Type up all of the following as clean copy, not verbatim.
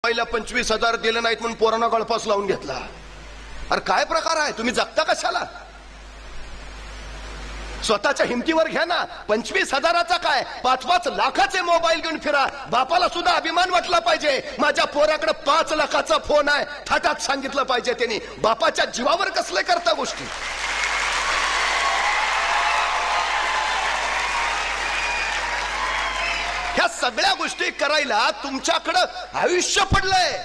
पहिला 25,000 दिले नाहीत म्हणून पोरांना गळफास लावून घेतला. अरे काय प्रकार आहे? तुम्ही जगता कशाला? स्वतःच्या हिमतीवर घ्या ना. 25,000चा काय, 5-5 लाखाचे मोबाईल घेऊन फिरा. बापाला सुद्धा अभिमान वाटला पाहिजे. माझ्या पोराकडे 5 लाखाचा फोन आहे, थाटात सांगितलं पाहिजे त्यांनी. बापाच्या जीवावर कसले करता गोष्टी? ह्या सगळ्या गोष्टी करायला तुमच्याकडं आयुष्य पडलंय.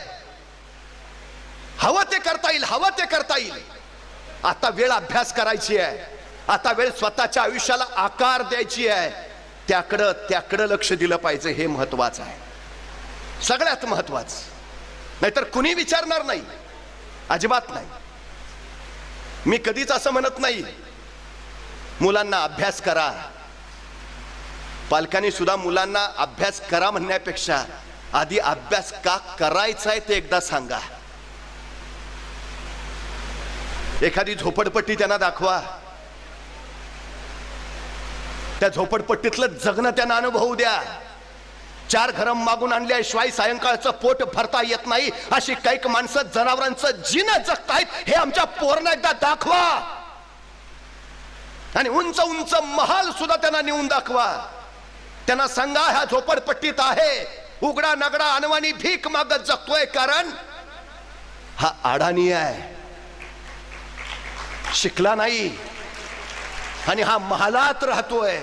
हवं ते करता येईल, हवं ते करता येईल. आता वेळ अभ्यास करायची आहे. आता वेळ स्वतःच्या आयुष्याला आकार द्यायची आहे. त्याकडं लक्ष दिलं पाहिजे. हे महत्वाचं आहे, सगळ्यात महत्वाचं. नाहीतर कुणी विचारणार नाही, अजिबात नाही. मी कधीच असं म्हणत नाही मुलांना अभ्यास करा. पालकांनी सुद्धा मुलांना अभ्यास करा म्हणण्यापेक्षा आधी अभ्यास का करायचा आहे ते एकदा सांगा. एखादी झोपडपट्टी त्यांना दाखवा. त्या झोपडपट्टीतलं जगणं त्यांना अनुभवू द्या. 4 घरं मागून आणल्याशिवाय सायंकाळचं पोट भरता येत नाही अशी काही माणसं जनावरांचं जीवन जगतायत हे आमच्या पोरांना एकदा दाखवा. आणि उंच उंच महाल सुद्धा त्यांना नेऊन दाखवा. त्यांना सांगा ह्या झोपडपट्टीत आहे उघडा नगडा अनवाणी भीक मागत जगतोय, कारण हा अडाणी आहे, शिकला नाही आणि हा महालात राहतोय.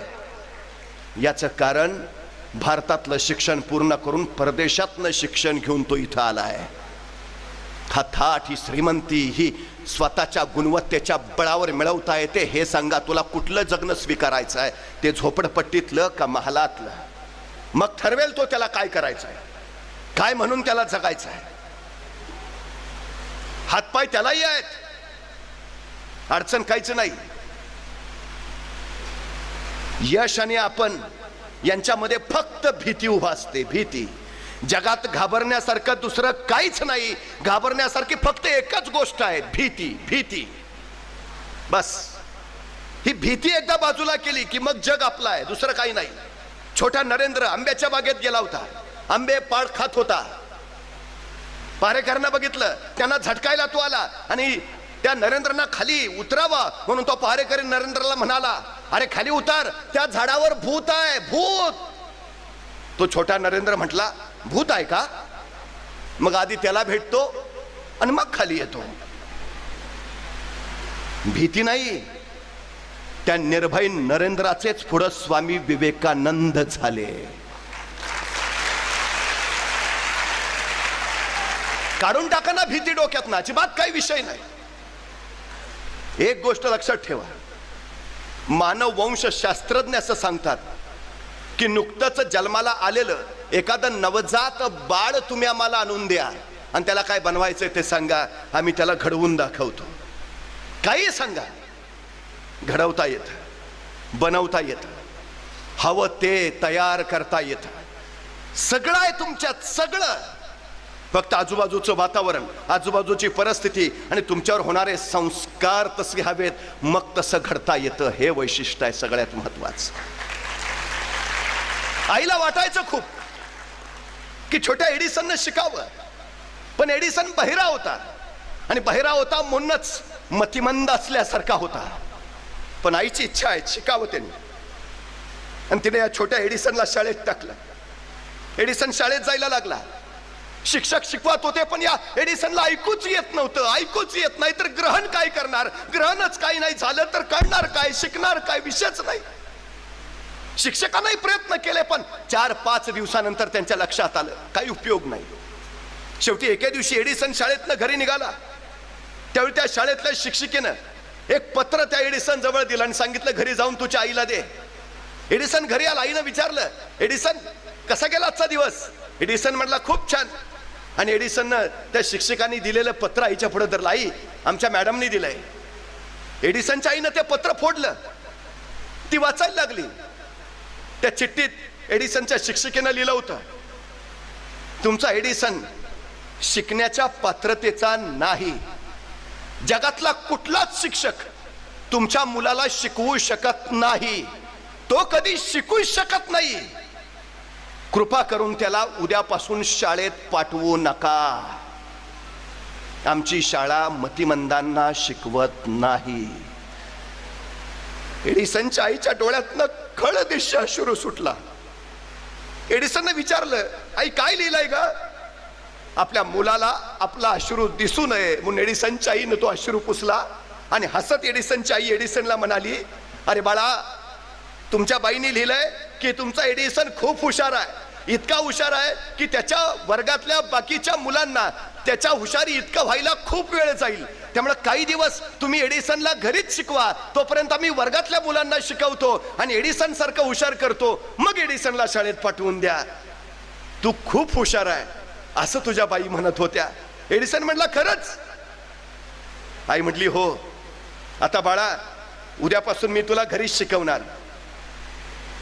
याचं कारण भारतातलं शिक्षण पूर्ण करून परदेशातलं शिक्षण घेऊन तो इथं आलाय. हा थाट, ही श्रीमंती, ही स्वतःच्या गुणवत्तेच्या बळावर मिळवता येते. हे सांगा तुला कुठलं जगणं स्वीकारायचं आहे, ते झोपडपट्टीतलं का महालातलं? मग ठरवेल तो त्याला काय करायचं आहे, काय म्हणून त्याला जगायचं आहे. हातपाय त्यालाही आहेत, अडचण काहीच नाही. यश आणि आपण यांच्यामध्ये फक्त भीती उभा असते, भीती. जगात घाबरण्यासारखं दुसरं काहीच नाही. घाबरण्यासारखी फक्त एकच गोष्ट आहे, भीती. भीती बस. ही भीती एकदा बाजूला केली की मग जग आपलं आहे, दुसरं काही नाही. छोटा नरेंद्र आंब्याच्या बागेत गेला होता. आंबे पाड खात होता. पहारेकरांना बघितलं, त्यांना झटकायला तो आला आणि त्या नरेंद्रना खाली उतरावा म्हणून तो पहारेकरी नरेंद्रला म्हणाला, अरे खाली उतार, त्या झाडावर भूत आहे, भूत. तो छोटा नरेंद्र म्हटला, भूत आहे का? मग आधी त्याला भेटतो आणि मग खाली येतो. भीती नाही. त्या निर्भय नरेंद्राचेच पुढे स्वामी विवेकानंद झाले. काढून टाका ना भीती डोक्यात, अजिबात काही विषय नाही. एक गोष्ट लक्षात ठेवा, मानव वंशशास्त्रज्ञ असं सांगतात की नुकतंच जन्माला आलेलं एखादं नवजात बाळ तुम्ही आम्हाला आणून द्या आणि त्याला काय बनवायचंय ते सांगा, आम्ही त्याला घडवून दाखवतो. काही सांगा, घडवता येतं, बनवता येतं, हवं ते तयार करता येतं. सगळं आहे तुमच्यात, सगळं. फक्त आजूबाजूचं वातावरण, आजूबाजूची परिस्थिती आणि तुमच्यावर होणारे संस्कार तसे हवेत, मग तसं घडता येतं. हे वैशिष्ट्य आहे सगळ्यात महत्वाचं. आईला वाटायचं खूप की छोट्या एडिसननं शिकावं, पण एडिसन बहिरा होता आणि बहिरा होता म्हणूनच मतिमंद असल्यासारखा होता. पण आईची इच्छा आहे शिकावं त्यांनी, आणि तिने या छोट्या एडिसनला शाळेत टाकलं. एडिसन शाळेत जायला लागला. शिक्षक शिकवत होते पण या एडिसनला ऐकूच येत नव्हतं. ऐकूच येत नाही तर ग्रहण काय करणार? ग्रहणच काही नाही झालं तर कळणार काय, शिकणार काय, विषयच नाही. शिक्षकांनाही प्रयत्न केले पण 4-5 दिवसानंतर त्यांच्या लक्षात आलं काही उपयोग नाही. शेवटी एके दिवशी एडिसन शाळेतनं घरी निघाला. त्यावेळी त्या शाळेतल्या शिक्षिकेनं एक पत्र त्या एडिसन जवळ दिलं आणि सांगितलं, घरी जाऊन तुझ्या आईला दे. एडिसन घरी आला. आईनं विचारलं, एडिसन कसा गेला आजचा दिवस? एडिसन म्हटला, खूप छान. आणि एडिसननं त्या शिक्षकांनी दिलेलं पत्र आईच्या पुढे धरलं. आई, आमच्या मॅडमनी दिलंय. एडिसनच्या आईनं ते पत्र फोडलं. ती वाचायला लागली. त्या चिठ्ठीत एडिसनच्या शिक्षिकेनं लिहिलं होतं, तुमचा एडिसन शिकण्याच्या पात्रतेचा नाही. जगातला कुठलाच शिक्षक तुमच्या मुलाला शिकवू शकत नाही. तो कधी शिकू शकत नाही. कृपा करून त्याला उद्यापासून शाळेत पाठवू नका. आमची शाळा मतिमंदांना शिकवत नाही. एडिसनच्या आईच्या डोळ्यातनं खळ दिशा अश्रू सुटला. एडिसनने विचारलं, आई काय लिहिलंय ग? आपल्या मुलाला आपला अश्रू दिसू नये म्हणून एडिसनच्या आईनं तो अश्रू पुसला आणि हसत एडिसनची आई एडिसनला म्हणाली, अरे बाळा, तुमच्या बाईने लिहिलंय की तुमचा एडिसन खूप हुशार आहे. इतका हुशार आहे की त्याच्या वर्गातल्या बाकीच्या मुलांना त्याच्या हुशारी इतकं व्हायला खूप वेळ जाईल. त्यामुळे काही दिवस तुम्ही एडिसनला घरीच शिकवा, तोपर्यंत आम्ही वर्गातल्या मुलांना शिकवतो आणि एडिसन सारखं हुशार करतो, मग एडिसनला शाळेत पाठवून द्या. तू खूप हुशार आहे असं तुझ्या बाई म्हणत होत्या. एडिसन म्हटला, खरंच? आई म्हटली, हो. आता बाळा, उद्यापासून मी तुला घरीच शिकवणार,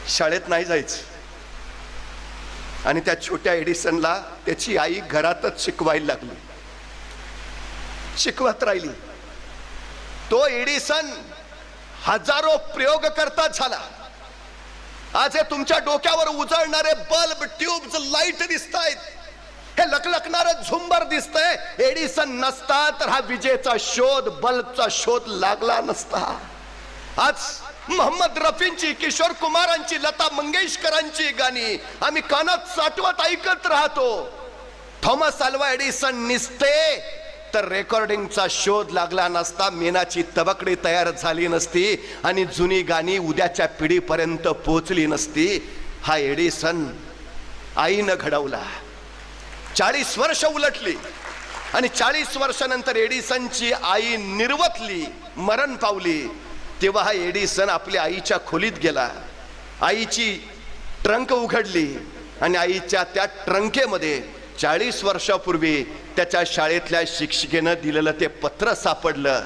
शाळेत नाही जायचं. आणि त्या छोट्या एडिसनला त्याची आई घरातच शिकवायला लागली, शिकवत राहिली. तो एडिसन हजारो प्रयोग करता झाला. आज हे तुमच्या डोक्यावर उजळणारे बल्ब, ट्यूब्स, लाईट दिसतायत, हे लकलकणारं झुंबर दिसतंय. एडिसन नसता तर हा विजेचा शोध, बल्बचा शोध लागला नसता. आज मोहम्मद रफींची, किशोर कुमारांची, लता मंगेशकरांची गाणी आम्ही कानात साठवत ऐकत राहतो. थॉमस अल्वा एडिसन निसते तर रेकॉर्डिंगचा शोध लागला नसता, मेणाची तबकडी तयार झाली नसती आणि जुनी गाणी उद्याच्या पिढीपर्यंत पोहोचली नसती. हा एडिसन आईनं घडवला. 40 वर्ष उलटली आणि 40 वर्षानंतर एडिसनची आई निर्वतली, मरण पावली. तेव्हा हा एडिसन आपल्या आईच्या खोलीत गेला. आईची ट्रंक उघडली आणि आईच्या त्या ट्रंकेमध्ये 40 वर्षापूर्वी त्याच्या शाळेतल्या शिक्षिकेनं दिलेलं ते पत्र सापडलं.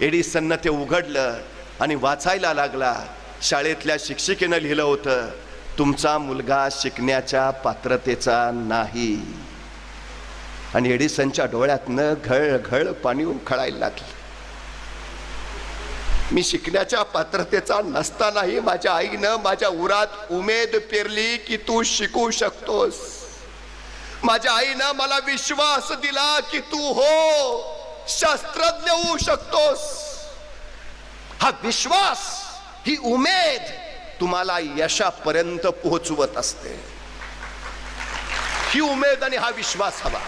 एडिसननं ते उघडलं आणि वाचायला लागला. शाळेतल्या शिक्षिकेनं लिहिलं होतं, तुमचा मुलगा शिकण्याच्या पात्रतेचा नाही. आणि एडिसनच्या डोळ्यातनं घळ घळ पाणी उखळायला लागलं. मी शिकण्याच्या पात्रतेचा नसतानाही माझ्या आईनं माझ्या उरात उमेद पेरली की तू शिकू शकतोस. माझ्या आईनं मला विश्वास दिला की तू हो शास्त्रज्ञ होऊ शकतोस. हा विश्वास, ही उमेद तुम्हाला यशापर्यंत पोहोचवत असते. ही उमेद आणि हा विश्वास हवा.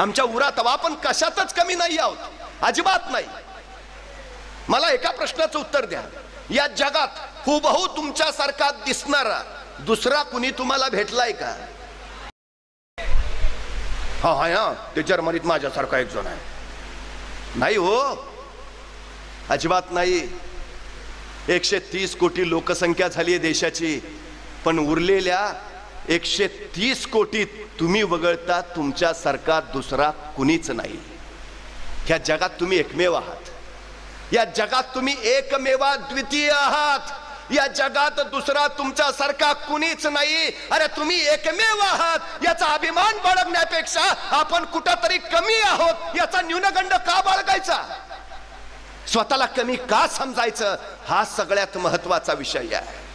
आमच्या उरात हवा. आपण कशातच कमी नाही आहोत, अजिबात नाही. मला एका प्रश्नाचं उत्तर द्या, या जगात हुबहू तुमच्यासारखा दिसणारा दुसरा कुणी तुम्हाला भेटलाय का? हा हा, ते जर्मनीत माझ्यासारखा एक जण आहे. नाही हो, अजिबात नाही. 130 कोटी लोकसंख्या झाली आहे देशाची, पण उरलेल्या 130 कोटीत तुम्ही वगळता तुमच्यासारखा दुसरा कुणीच नाही. ह्या जगात तुम्ही एकमेव आहात. या जगात तुम्ही एकमेवा द्वितीय आहात. या जगात दुसरा तुमच्यासारखा कुणीच नाही. अरे तुम्ही एकमेव आहात याचा अभिमान बाळगण्यापेक्षा आपण कुठंतरी कमी आहोत याचा न्यूनगंड का बाळगायचा? स्वतःला कमी का समजायचं? हा सगळ्यात महत्वाचा विषय आहे.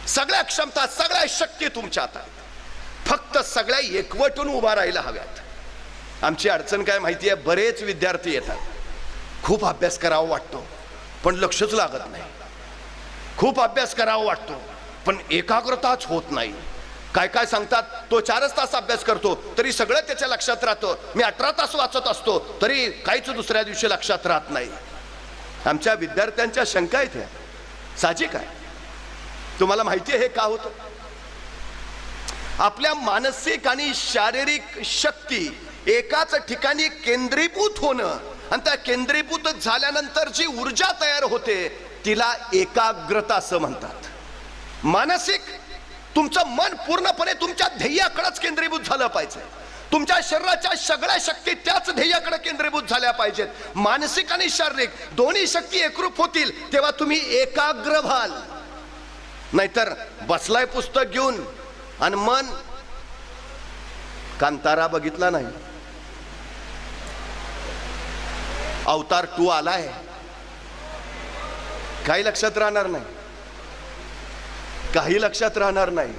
सगळ्या क्षमता, सगळ्या शक्ती तुमच्यात आहेत, फक्त सगळ्या एकवटून उभा राहायला हव्यात. आमची अडचण काय माहिती आहे? बरेच विद्यार्थी येतात, खूप अभ्यास करावा वाटतो पण लक्षच लागत नाही. खूप अभ्यास करावा वाटतो पण एकाग्रताच होत नाही. काय काय सांगतात, तो 4 तास अभ्यास करतो तरी सगळं त्याच्या लक्षात राहतं. मी 18 तास वाचत असतो तरी काहीच दुसऱ्या दिवशी लक्षात राहत नाही. आमच्या विद्यार्थ्यांच्या शंका आहेत, साहजिक आहे. तुम्हाला माहिती आहे हे का होतं? आपल्या मानसिक आणि शारीरिक शक्ती एकाच ठिकाणी केंद्रीभूत होणं आणि त्या केंद्रीभूत झाल्यानंतर जी ऊर्जा तयार होते तिला एकाग्रता असं म्हणतात. मानसिक, तुमचं मन पूर्णपणे तुमच्या ध्येयाकडेच केंद्रीभूत झालं पाहिजे. तुमच्या शरीराच्या सगळ्या शक्ती त्याच ध्येयाकडे केंद्रीभूत झाल्या पाहिजेत. मानसिक आणि शारीरिक दोन्ही शक्ती एकरूप होतील तेव्हा तुम्ही एकाग्र व्हाल. नाहीतर बसलाय पुस्तक घेऊन आणि मन, कांतारा बघितला नाही, अवतार 2 आलाय, काही लक्षात राहणार नाही, काही लक्षात राहणार नाही.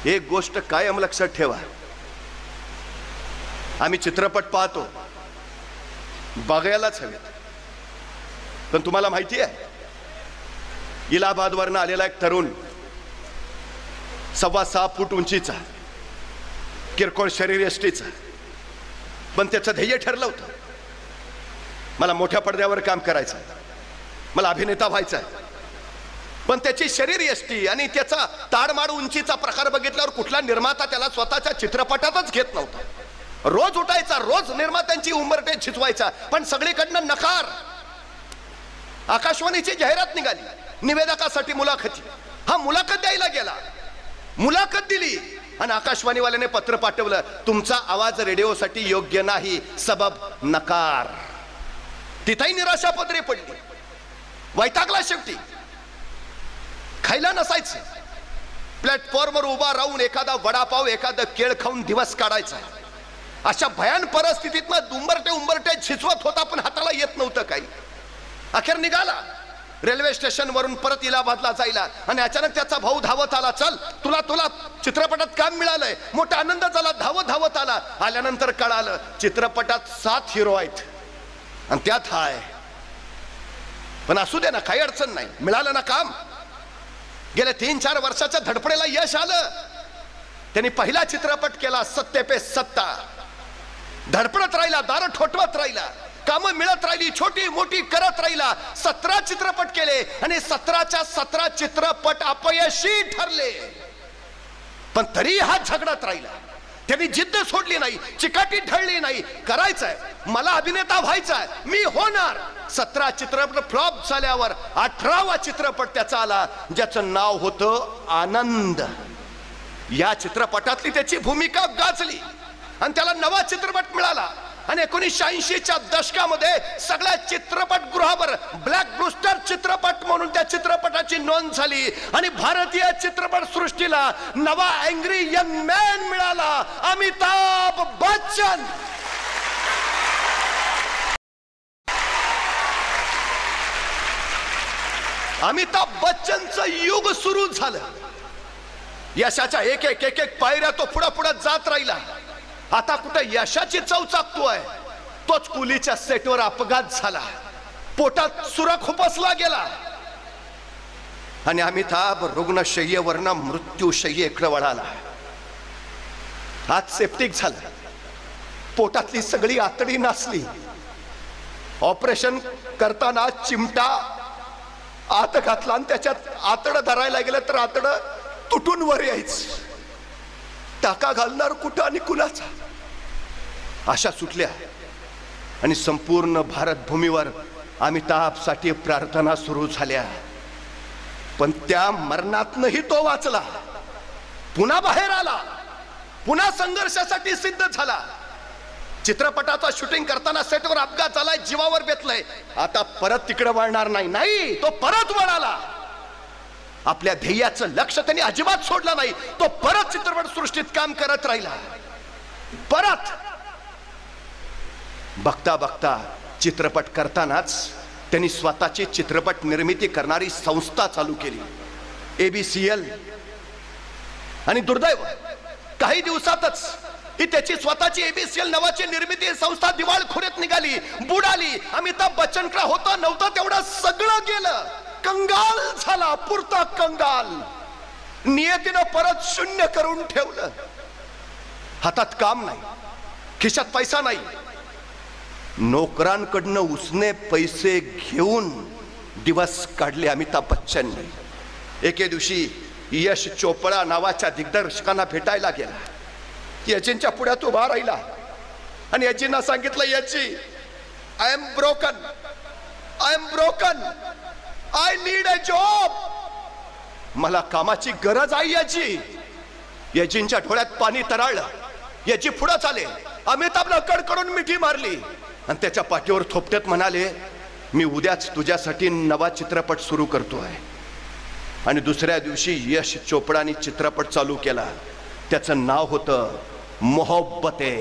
एक गोष्ट कायम लक्षात ठेवा, आम्ही चित्रपट पाहतो, बघायलाच हवेत, पण तुम्हाला माहिती आहे इलाहाबादवरनं आलेला एक तरुण 6.25 फूट उंचीचा, किरकोळ शरीर यष्टीचा, पण त्याचं ध्येय ठरलं होतं, मला मोठ्या पडद्यावर काम करायचं, मला अभिनेता व्हायचा. पण त्याची शरीर यष्टी आणि त्याचा ताडमाड उंचीचा प्रकार बघितल्यावर कुठला निर्माता त्याला स्वतःच्या चित्रपटातच घेत नव्हता. रोज उठायचा, रोज निर्मात्यांची उंबरठे झिजवायचा, पण सगळीकडनं नकार. आकाशवाणीची जाहिरात निघाली, निवेदकासाठी मुलाखती. हा मुलाखत द्यायला गेला, मुलाखत दिली आणि आकाशवाणीवाल्याने पत्र पाठवलं, तुमचा आवाज रेडिओसाठी योग्य नाही, सबब नकार. तिथेही निराशा पदरी पडली, वैतागला. शेवटी खायला नसायचं, प्लॅटफॉर्मवर उभा राहून एखादा वडापाव, एखादा केळ खाऊन दिवस काढायचा. अशा भयान परिस्थितीत उंबरटे झिजवत होता, पण हाताला येत नव्हतं काही. अखेर निघाला रेल्वे स्टेशन वरून परत इलाहाबादला जायला, आणि अचानक त्याचा भाऊ धावत आला, चल तुला चित्रपटात काम मिळालंय. मोठा आनंद झाला, धावत आला. आल्यानंतर कळालं चित्रपटात 7 हिरो आहेत आणि त्यात हा आहे. पण असू दे ना, काही अडचण नाही, मिळालं ना काम. गेल्या 3-4 वर्षाच्या धडपडेला यश आलं. त्यांनी पहिला चित्रपट केला, सत्ते पे सत्ता. धडपडत राहिला, दार ठोठवत राहिला, कामं मिळत राहिली, छोटी मोठी करत राहिला. 17 चित्रपट केले आणि 17च्या 17 चित्रपट अपयशी ठरले. पण तरी हा झगडत राहिला, त्यांनी जिद्द सोडली नाही, चिकाटी ढळली नाही. करायचंय मला, अभिनेता व्हायचाय, मी होणार. 17 चित्रपट फ्लॉप झाल्यावर 18वा चित्रपट त्याचा आला, ज्याचं नाव होतं आनंद. या चित्रपटातली त्याची भूमिका गाजली आणि त्याला नवा चित्रपट मिळाला. आणि 1980च्या दशकामध्ये सगळ्या चित्रपटगृहावर ब्लॅक ब्लूस्टर चित्रपट म्हणून त्या चित्रपटाची नोंद झाली. आणि भारतीय चित्रपट सृष्टीला नवा अँग्री यंग मॅन मिळाला, अमिताभ बच्चन. अमिताभ बच्चनचं युग सुरू झालं. यशाच्या एक एक पायऱ्या तो पुढे जात राहिला. आता कुठे यशाची चव चाकतोय, तोच कुलीच्या सेटवर अपघात झाला, पोटात सुरा खुपसला गेला आणि अमिताभ रुग्णशय्येवरनं मृत्यूशय्येकडे वळाला. हात सेप्टिक झाला, पोटातली सगळी आतडी नासली. ऑपरेशन करताना चिमटा आत घातला आणि त्याच्यात आतडं धरायला गेलं तर आतडं तुटून वर यायचं. टाका घालणार कुठं आणि कुणाचा. आशा सुटल्या आणि संपूर्ण भारतभूमीवर अमिताभसाठी प्रार्थना सुरू झाल्या. पण त्या मरणातनंही तो वाचला, पुन्हा बाहेर आला, पुन्हा संघर्षासाठी सिद्ध झाला. चित्रपटाचा शूटिंग करताना सेटवर अपघात झालाय, जीवावर बेतलाय. आता परत तिकडे वळणार नाही, तो परत वळाला. आपल्या ध्येयाचं लक्ष त्यांनी अजिबात सोडलं नाही. तो परत चित्रपट सृष्टीत काम करत राहिला. परत बघता बघता चित्रपट करतानाच त्यांनी स्वतःची चित्रपट निर्मिती करणारी संस्था चालू केली, ABCL. आणि दुर्दैव काही दिवसातच ही त्याची स्वतःची ABCL नावाची निर्मिती संस्था दिवाळखोरीत निघाली, बुडाली. अमिताभ बच्चनकडे होतं नव्हतं तेवढं सगळं गेलं, कंगाल झाला, पुरता कंगाल. नियतीनं परत शून्य करून ठेवलं. हातात काम नाही, खिशात पैसा नाही. नोकरांकडनं उसने पैसे घेऊन दिवस काढले अमिताभ बच्चनने. एके दिवशी यश चोपडा नावाच्या दिग्दर्शकांना भेटायला गेला. यजींच्या पुढ्यात उभा राहिला आणि यजींना सांगितलं, Yaji, I am broken, I need a job. मला कामाची गरज आहे यजी. यजींच्या डोळ्यात पाणी तरळलं. यजी पुढे चाले, अमिताभला कडकडून मिठी मारली आणि त्याच्या पाठीवर थोपटत म्हणाले, मी उद्याच तुझ्यासाठी नवा चित्रपट सुरू करतोय. आणि दुसऱ्या दिवशी यश चोपडाने चित्रपट चालू केला. त्याचं नाव होतं मोहब्बते.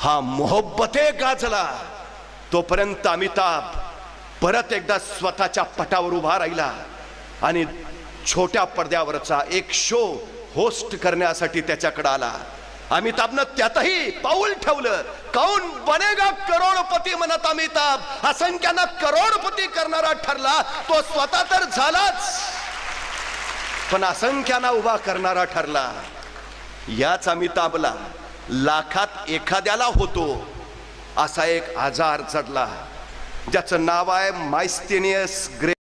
हा मोहब्बते गाजला. तोपर्यंत अमिताभ परत एकदा स्वतःच्या पटावर उभा राहिला आणि छोट्या पडद्यावरचा एक शो होस्ट करण्यासाठी त्याच्याकडे आला. अमिताभनं त्यातही पाऊल ठेवलं. कौन बनेगा करोडपती म्हणत अमिताभ असंख्यांना करोडपती करणारा ठरला. तो स्वतः तर झालाच, पण असंख्यांना उभा करणारा ठरला. याच अमिताभला लाखात एखाद्याला होतो असा एक आजार जडला, ज्याचं नाव आहे मायस्थेनियस ग्रे